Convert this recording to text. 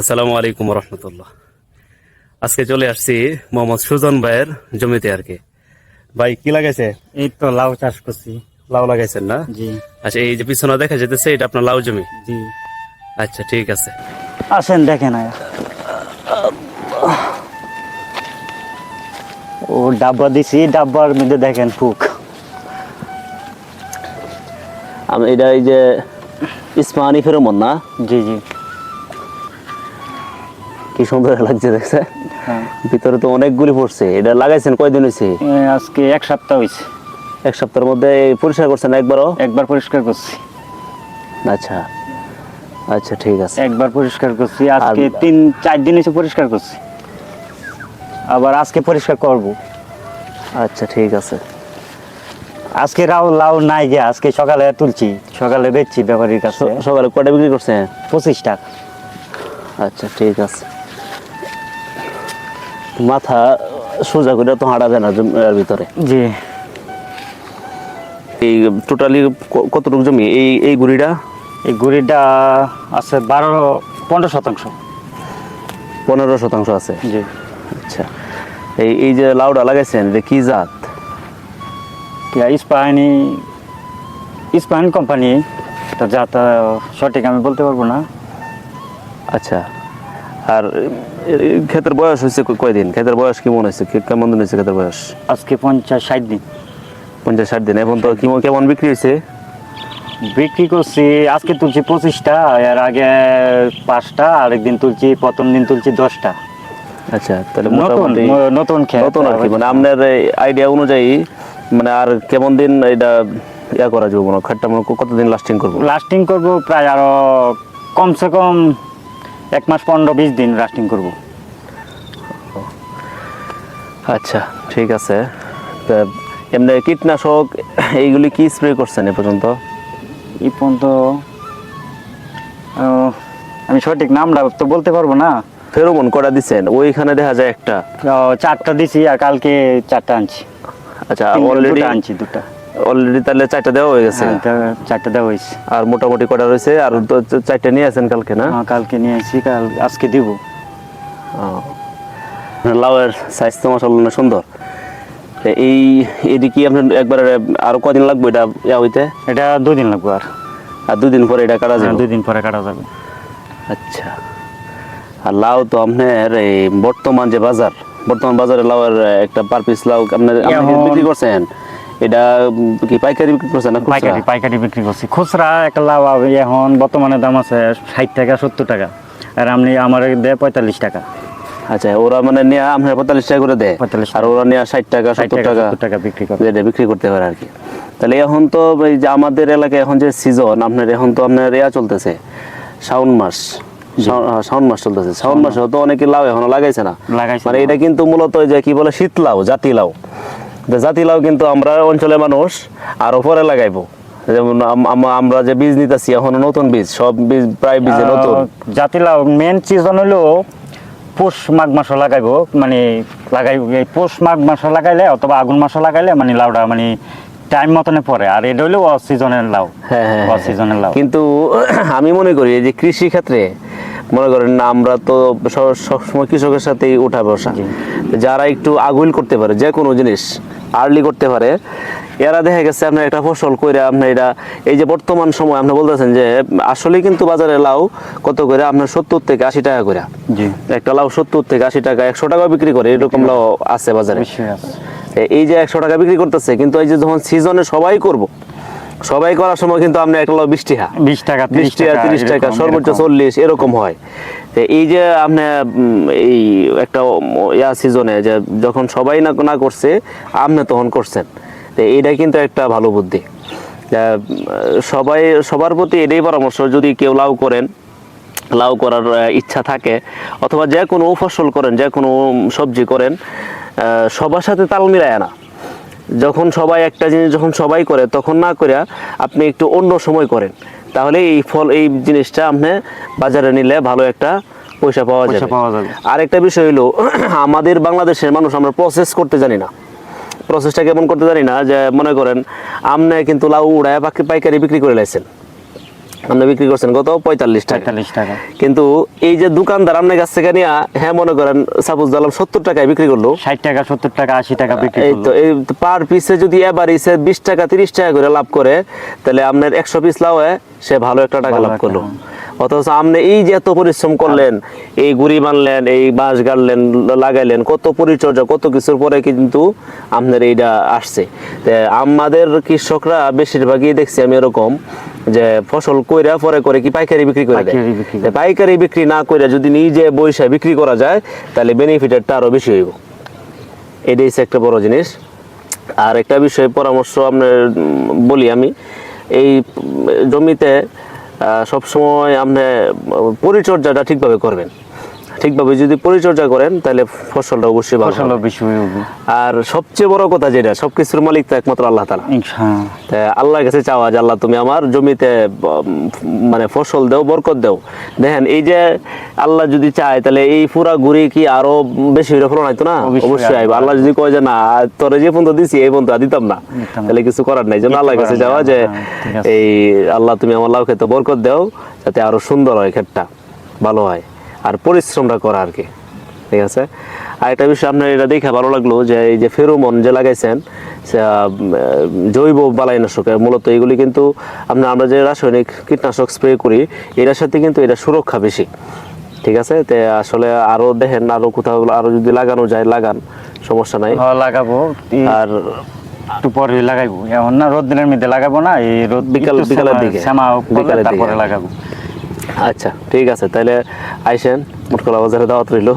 আসসালামু আলাইকুম রহমতুল্লাহ। আজকে চলে আসছি মোহাম্মদ সুজন ভাইয়ের জমিতে আর কি। ভাই কি লাগাইছে? এই তো লাউ চাষ করছি। লাউ লাগাইছেন না? জি আচ্ছা, এই যে পিছনে দেখা যেতেছে এটা আপনার লাউ জমি? জি, আচ্ছা, ঠিক আছে। আসেন দেখেন। ও ডাব্বা দিছি, ডাব্বার মধ্যে দেখেন ফুক। এটা এই যে ইস্পাহানি ফেরোমন না? জি জি, কি সুন্দর লাগছে দেখছে। হ্যাঁ। ভিতরে তো অনেকগুলি পড়ছে। এটা লাগাইছেন কয়দিন হয়েছে? আজকে এক সপ্তাহ হয়েছে। এক সপ্তাহের মধ্যে পরিষ্কার করছেন একবারও? একবার পরিষ্কার করছি। আচ্ছা আচ্ছা, ঠিক আছে। একবার পরিষ্কার করছি, আজকে 3-4 দিন হয়েছে পরিষ্কার করছি, আবার আজকে পরিষ্কার করব। আচ্ছা, ঠিক আছে। আজকে লাউ নাই গে, আজকে সকালে তুলছি, সকালে বেচছি ব্যাপারীর কাছে। সকালে কয়টা বিক্রি করছেন? 25 টাকা। আচ্ছা, ঠিক আছে। মাথা সোজা করে তো হাঁটা যায় না এর ভিতরে। জি, এই টোটালি কতটুকু জমি এই গুড়িটা? এই গুড়িটা আছে 15 শতাংশ। 15% আছে। জি, আচ্ছা, এই যে লাউডা লাগাইছেন এটা কি জাত? ইস্পাহানি, ইস্পাহান কোম্পানি। তো যাতা সঠিক আমি বলতে পারবো না। আচ্ছা, আর ক্ষেতের বয়স হয়েছে কয়দিন? ক্ষেতের বয়স কি মনে হয়েছে, কেমন দিন হয়েছে ক্ষেতের বয়স? আজকে 50-60 দিন। 50-60 দিন। এখন তো কেমন বিক্রি হয়েছে? বিক্রি করছি, আজকে তুলছি 25টা, এর আগে 5টা, আরেকদিন তুলছি, প্রথম দিন তুলছি 10টা। আচ্ছা, তাহলে নতুন মোটামুটি নতুন ক্ষেত। নতুন আর কি, মানে আপনার আইডিয়া অনুযায়ী মানে আর কেমন দিন এটা করা যাবে? মনে ক্ষেতটা কতদিন লাস্টিং করবো? লাস্টিং করব প্রায় আরো কমসে কম 1 মাস 15-20 দিন লাস্টিং করব। আচ্ছা, ঠিক আছে। তা এমনি কীটনাশক এইগুলি কি স্প্রে করছেন এ পর্যন্ত? এই পর্যন্ত আমি সঠিক নামটা তো বলতে পারবো না। ফেরোমন কটা দিচ্ছেন? ওইখানে দেখা যায় একটা। 4টা দিছি, আর কালকে 4টা আনছি। আচ্ছা, অলরেডি আনছি 2টা। অলরেডি তাহলে 4টা দেওয়া হয়ে গেছে। 4টা দেওয়া হয়েছে। আর মোটামুটি কটা রয়েছে? আর তো 4টা নিয়ে আসেন কালকে না? কালকে নিয়ে আসি, আজকে দিব। লাউয়ের সাইজ তো মাশাআল্লাহ সুন্দর। এদিকে আপনার একবার আরো কদিন লাগবে এটা হইতে? এটা 2 দিন লাগবে। আর 2 দিন পরে এটা কাটা যাবে? 2 দিন পরে কাটা যাবে। আচ্ছা, আর লাউ তো আপনার এই বর্তমান বাজারে লাউয়ের একটা পার পিস লাউ আপনি বিক্রি করছেন, এটা কি পাইকারি বিক্রি করছেন না খুচরা? পাইকারি বিক্রি করছি। খুচরা একটা লাউ এখন বর্তমানে দাম আছে 60 টাকা 70 টাকা, আর আপনি আমার দেয় 45 টাকা। আচ্ছা, ওরা মানে নিয়ে আপনার 45 টাকা করে দেয়, 45 আর ওরা নিয়ে 60 টাকা 70 টাকা বিক্রি করে। এটা বিক্রি করতে পারে আর কি। তাহলে এখন তো এই যে আমাদের এলাকায় এখন যে সিজন আপনার, এখন তো আপনার চলতেছে শ্রাবণ মাস চলতেছে। শ্রাবণ মাসে তো অনেকে লাউ এখনো লাগাইছে না। মানে এটা কিন্তু মূলত ওই যে কি বলে শীত লাউ, জাতি লাউ। জাতি লাউ কিন্তু আমরা অঞ্চলের মানুষ আরো পরে লাগাইবো। যেমন আমরা যে বীজ নিতেছি এখন নতুন বীজ, সব বীজ প্রায় বীজে নতুন। জাতি লাউ মেন সিজন হলো পৌষ মাঘ মাসে লাগাইবো, মানে লাগাইব এই পৌষ মাঘ মাসে লাগাইলে অথবা আগুন মাসে লাগাইলে মানে লাউটা মানে টাইম মতনে পড়ে। আর এটা হলো অফ সিজনের লাউ। অফ সিজনের লাউ। কিন্তু আমি মনে করি যে কৃষি ক্ষেত্রে মনে করেন না, আমরা তো সবসময় কৃষকের সাথেই উঠা বসা। যারা একটু আগুল করতে পারে, যে কোনো জিনিস আর্লি করতে পারে, এরা দেখা গেছে আপনার একটা ফসল করে আপনার এটা এই যে বর্তমান সময় আপনি বলতেছেন যে আসলে কিন্তু বাজারে লাউ কত করে আপনার 70 থেকে 80 টাকা করে। একটা লাউ 70 থেকে 80 টাকা, 100 টাকা বিক্রি করে, এরকম লাউ আছে বাজারে। এই যে 100 টাকা বিক্রি করতেছে, কিন্তু এই যে যখন সিজনে সবাই করার সময় কিন্তু আপনি একটা লাউ 20 টাকা 30 টাকা সর্বোচ্চ 40 এরকম হয়। এই যে আপনি এই একটা সিজনে যে যখন সবাই না করছে, আপনি তখন করছেন, এইটা কিন্তু একটা ভালো বুদ্ধি। সবার প্রতি এটাই পরামর্শ, যদি কেউ লাউ করার ইচ্ছা থাকে, অথবা যে কোনো ফসল করেন, যে কোনো সবজি করেন, সবার সাথে তাল মিলায় না। যখন সবাই একটা জিনিস যখন সবাই করে, তখন না করে আপনি একটু অন্য সময় করেন, তাহলে এই জিনিসটা আপনি বাজারে নিলে ভালো একটা পয়সা পাওয়া যাবে। আরেকটা বিষয় হলো, আমাদের বাংলাদেশের মানুষ আমরা প্রসেস করতে জানি না। প্রসেসটা কেমন করতে জানি না, যে মনে করেন আপনি কিন্তু লাউ উড়ায় পাইকারি বিক্রি করে লাইছেন, আপনি বিক্রি করছেন কত 45 টাকা। 45 টাকা। কিন্তু এই যে দোকানদার আপনার কাছ থেকে নিয়ে, হ্যাঁ মনে করেন সাপোজ দিলাম 70 টাকায় বিক্রি করলো, 60 টাকা 70 টাকা 80 টাকা বিক্রি এই করলো। তো এই পার পিসে যদি এভারেজে 20 টাকা 30 টাকা করে লাভ করে, তাহলে আপনার 100 পিস লাভ হয়, সে ভালো একটা টাকা ভালো লাভ একটা, করলো। অথচ আপনি এই যে এত পরিশ্রম করলেন, এই গুড়ি বানলেন, এই বাঁশ গাড়লেন, লাগাইলেন, কত পরিচর্যা, কত কিছুর পরে কিন্তু আপনার এইটা আসছে। তা আমাদের কৃষকরা বেশিরভাগই দেখছি আমি এরকম যে ফসল কইরা পরে করে কি পাইকারি বিক্রি করে দেয়। পাইকারি বিক্রি করে। তা পাইকারি বিক্রি না করে যদি নিজে বইসা বিক্রি করা যায়, তাহলে বেনিফিটটা আরো বেশি হইব। এটাই হচ্ছে একটা বড় জিনিস। আর একটা বিষয় পরামর্শ আপনার বলি আমি, এই জমিতে সবসময় আপনি পরিচর্যাটা ঠিকভাবে করবেন। ঠিকভাবে যদি পরিচর্যা করেন, তাহলে ফসলটা অবশ্যই ভালো ফসল হবে। বেশি হবে আর সবচেয়ে বড় কথা যেটা, সবকিছুর মালিক তো একমাত্র আল্লাহ তাআলা। ইনশাআল্লাহ। তা আল্লাহর কাছে চাওয়া যে আল্লাহ তুমি আমার জমিতে মানে ফসল দেও, বরকত দেও। দেখেন এই যে আল্লাহ যদি চায়, তাহলে এই পুরা ঘুরি কি আরো বেশি হইলে ফলন হইতো না? অবশ্যই আইব। আল্লাহ যদি কয় যে না তোরে যে পর্যন্ত দিছি এই পর্যন্ত আর দিতাম না, তাহলে কিছু করার নাই। যেন আল্লাহর কাছে যাওয়া যে এই আল্লাহ তুমি আমার লাউ খেতে বরকত দেও, যাতে আরো সুন্দর হয়, ক্ষেতটা ভালো হয়, আর পরিশ্রমটা করা আর কি। ঠিক আছে। আর একটা বিষয় আপনার এটা দেখে ভালো লাগলো যে এই যে ফেরোমন যে লাগাইছেন, জৈব বালাইনাশক, মূলত এগুলি কিন্তু আমরা যে রাসায়নিক কীটনাশক স্প্রে করি, এটার সাথে কিন্তু এটা সুরক্ষা বেশি। ঠিক আছে। তো আসলে আরো দেখেন, আরো কোথাও আরো যদি লাগানো যায় লাগান, সমস্যা নাই। হ্যাঁ লাগাবো, আর একটু পরে লাগাইবো, এখন না রোদ দিনের মধ্যে লাগাবো না, এই রোদ বিকালের দিকে, শ্যামা বিকালের তারপরে দিকে লাগাবো। আচ্ছা ঠিক আছে, তাহলে আইসেন, মুটকলা বাজারে দাওয়াত রইলো।